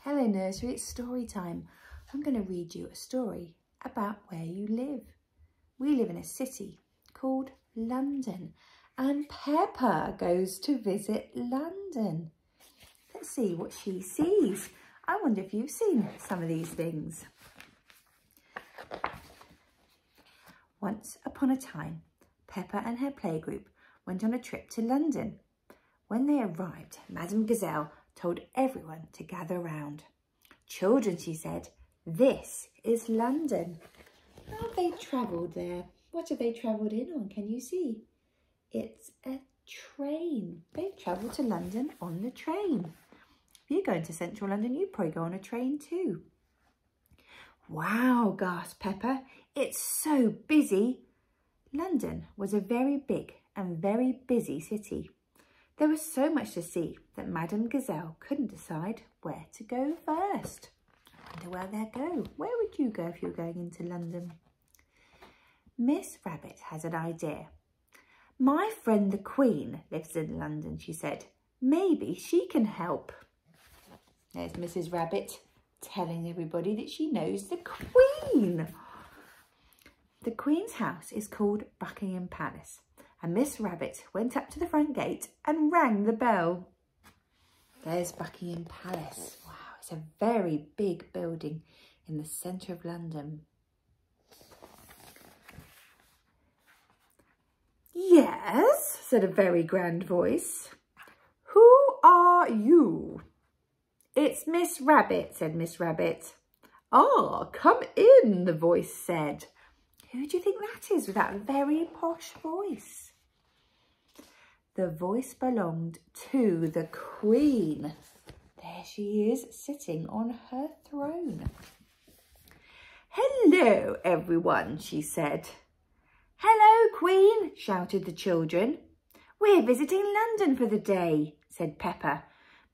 Hello nursery, it's story time. I'm going to read you a story about where you live. We live in a city called London and Peppa goes to visit London. Let's see what she sees. I wonder if you've seen some of these things. Once upon a time, Peppa and her playgroup went on a trip to London. When they arrived, Madame Gazelle told everyone to gather round. "Children," she said, "this is London." How have they travelled there? What have they travelled in on? Can you see? It's a train. They've travelled to London on the train. If you're going to central London, you probably go on a train too. "Wow," gasped Peppa, "it's so busy." London was a very big and very busy city. There was so much to see that Madame Gazelle couldn't decide where to go first. I wonder where they'll go. Where would you go if you were going into London? Miss Rabbit has an idea. "My friend the Queen lives in London," she said. "Maybe she can help." There's Mrs. Rabbit telling everybody that she knows the Queen. The Queen's house is called Buckingham Palace. And Miss Rabbit went up to the front gate and rang the bell. There's Buckingham Palace. Wow, it's a very big building in the centre of London. "Yes," said a very grand voice. "Who are you?" "It's Miss Rabbit," said Miss Rabbit. "Ah, come in," the voice said. Who do you think that is with that very posh voice? The voice belonged to the Queen. There she is, sitting on her throne. "Hello, everyone," she said. "Hello, Queen," shouted the children. "We're visiting London for the day," said Peppa,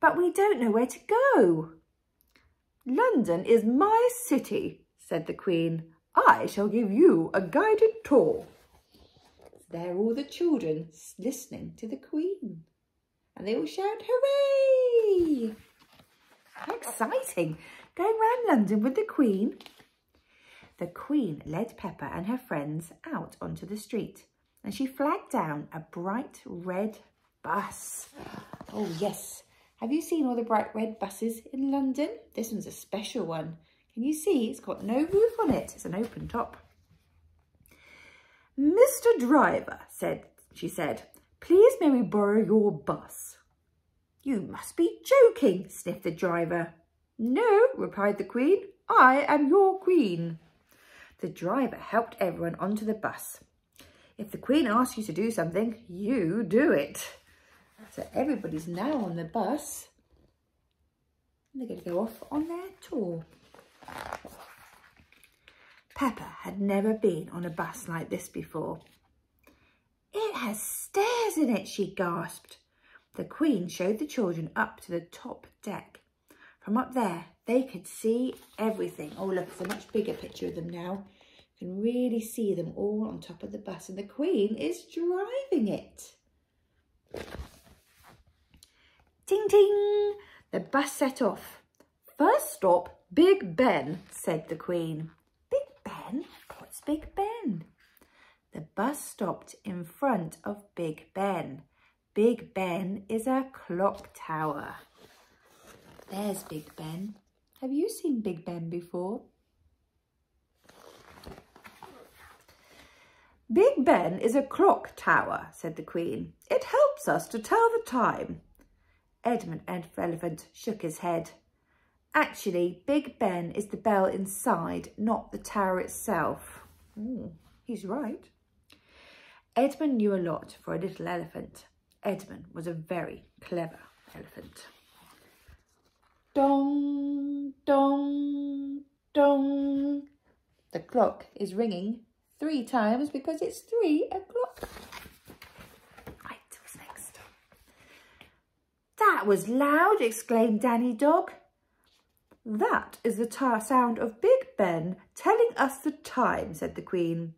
"but we don't know where to go." "London is my city," said the Queen. "I shall give you a guided tour." There are all the children listening to the Queen. And they all shout, "Hooray!" How exciting, going round London with the Queen. The Queen led Peppa and her friends out onto the street and she flagged down a bright red bus. Oh yes, have you seen all the bright red buses in London? This one's a special one. Can you see? It's got no roof on it. It's an open top. "Mr. Driver," she said, "please may we borrow your bus?" "You must be joking," sniffed the driver. "No," replied the Queen, "I am your Queen." The driver helped everyone onto the bus. If the Queen asks you to do something, you do it. So everybody's now on the bus. And they're going to go off on their tour. Peppa had never been on a bus like this before. "It has stairs in it," she gasped. The Queen showed the children up to the top deck. From up there, they could see everything. Oh, look, it's a much bigger picture of them now. You can really see them all on top of the bus, and the Queen is driving it. Ting, ting! The bus set off. "First stop, Big Ben," said the Queen. "Big Ben? What's Big Ben?" The bus stopped in front of Big Ben. Big Ben is a clock tower. There's Big Ben. Have you seen Big Ben before? "Big Ben is a clock tower," said the Queen. "It helps us to tell the time." Edmund Elephant shook his head. "Actually, Big Ben is the bell inside, not the tower itself." Ooh, he's right. Edmund knew a lot for a little elephant. Edmund was a very clever elephant. Dong, dong, dong. The clock is ringing 3 times because it's 3 o'clock. Right, what's next? "That was loud," exclaimed Danny Dog. "That is the sound of Big Ben telling us the time," said the Queen.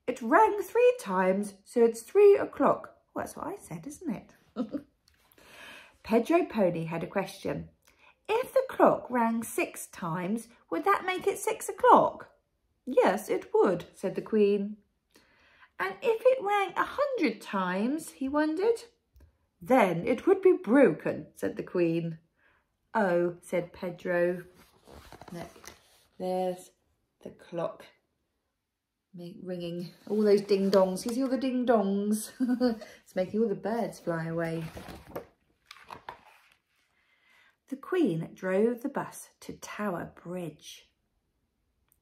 "It rang 3 times, so it's 3 o'clock. Well, that's what I said, isn't it? Pedro Pony had a question. If the clock rang 6 times, would that make it 6 o'clock? Yes, it would, said the Queen. And if it rang 100 times, he wondered. Then it would be broken, said the Queen. Oh, said Pedro. Look, there's the clock ringing. All those ding-dongs. You see all the ding-dongs? It's making all the birds fly away. The Queen drove the bus to Tower Bridge.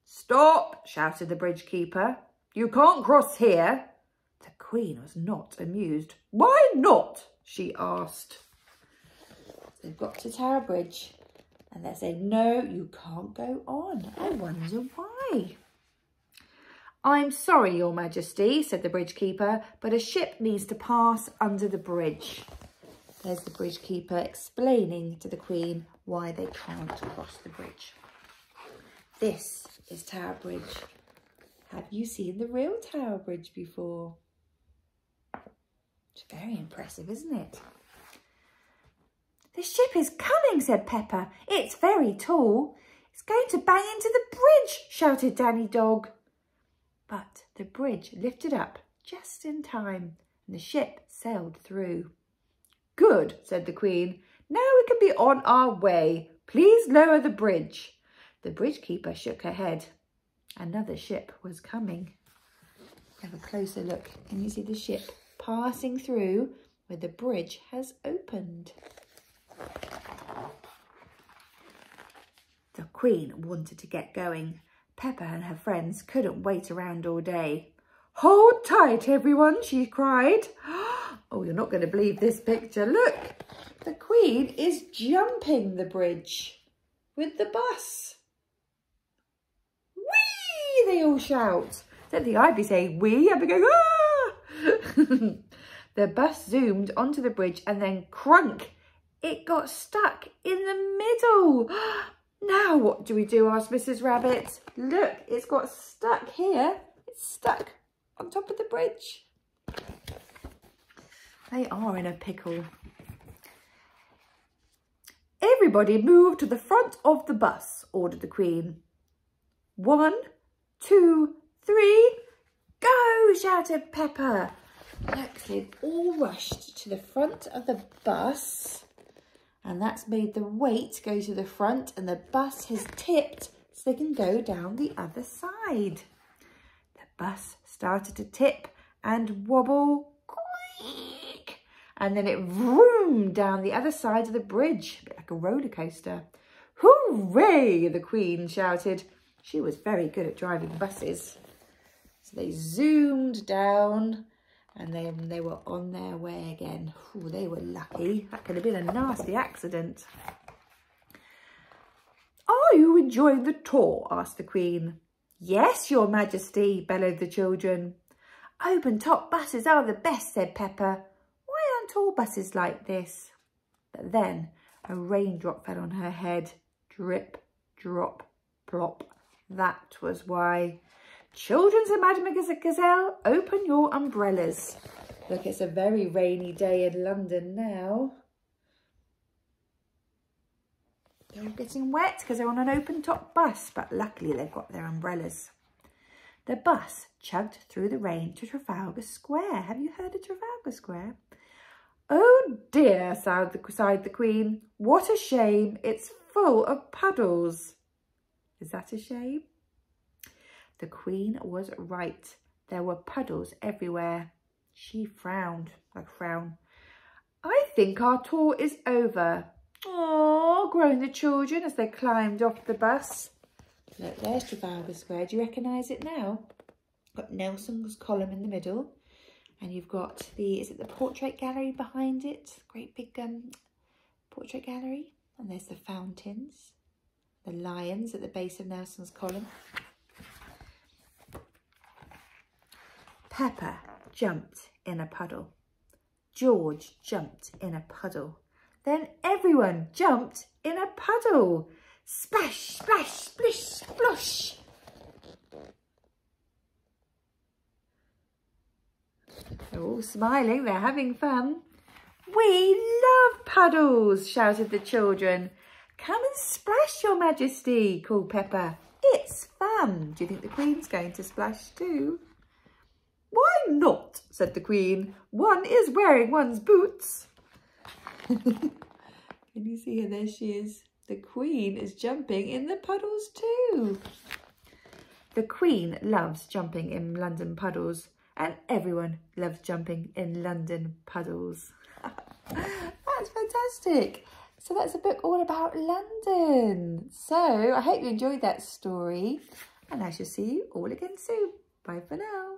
Stop, shouted the bridge keeper. You can't cross here. The Queen was not amused. Why not? She asked. They've got to Tower Bridge and they say, no, you can't go on. I wonder why. I'm sorry, Your Majesty, said the bridge keeper, but a ship needs to pass under the bridge. There's the bridge keeper explaining to the Queen why they can't cross the bridge. This is Tower Bridge. Have you seen the real Tower Bridge before? It's very impressive, isn't it? The ship is coming, said Peppa. It's very tall. It's going to bang into the bridge, shouted Danny Dog. But the bridge lifted up just in time and the ship sailed through. Good, said the Queen. Now we can be on our way. Please lower the bridge. The bridge keeper shook her head. Another ship was coming. Have a closer look and you see the ship passing through where the bridge has opened. The Queen wanted to get going. Peppa and her friends couldn't wait around all day. Hold tight, everyone, she cried. Oh, you're not going to believe this picture. Look, the Queen is jumping the bridge with the bus. Whee! They all shout. Don't think I'd be saying wee, I'd be going, ah! The bus zoomed onto the bridge and then crunk. It got stuck in the middle. Now what do we do? Asked Mrs. Rabbit. Look, it's got stuck here. It's stuck on top of the bridge. They are in a pickle. Everybody move to the front of the bus, ordered the Queen. 1, 2, 3, go, shouted Peppa. Look, they've all rushed to the front of the bus. And that's made the weight go to the front and the bus has tipped so they can go down the other side. The bus started to tip and wobble, squeak, and then it vroomed down the other side of the bridge, a bit like a roller coaster. Hooray, the Queen shouted. She was very good at driving buses. So they zoomed down and then they were on their way again. Ooh, they were lucky. That could have been a nasty accident. Are you enjoying the tour? Asked the Queen. Yes, Your Majesty, bellowed the children. Open-top buses are the best, said Peppa. Why aren't all buses like this? But then a raindrop fell on her head. Drip, drop, plop. That was why. Children, said Madame Gazelle, open your umbrellas. Look, it's a very rainy day in London now. They're all getting wet because they're on an open-top bus, but luckily they've got their umbrellas. The bus chugged through the rain to Trafalgar Square. Have you heard of Trafalgar Square? Oh dear, sighed the Queen. What a shame. It's full of puddles. Is that a shame? The Queen was right. There were puddles everywhere. She frowned, like a frown. I think our tour is over. Aww, groaned the children as they climbed off the bus. Look, there's Trafalgar Square. Do you recognise it now? Got Nelson's column in the middle. And you've got is it the portrait gallery behind it? Great big portrait gallery. And there's the fountains. The lions at the base of Nelson's column. Peppa jumped in a puddle. George jumped in a puddle. Then everyone jumped in a puddle. Splash, splash, splish, splosh. They're all smiling, they're having fun. We love puddles, shouted the children. Come and splash, Your Majesty, called Peppa. It's fun. Do you think the Queen's going to splash too? Why not? Said the Queen. One is wearing one's boots. Can you see her? There she is. The Queen is jumping in the puddles too. The Queen loves jumping in London puddles, and everyone loves jumping in London puddles. That's fantastic. So that's a book all about London. So I hope you enjoyed that story, and I shall see you all again soon. Bye for now.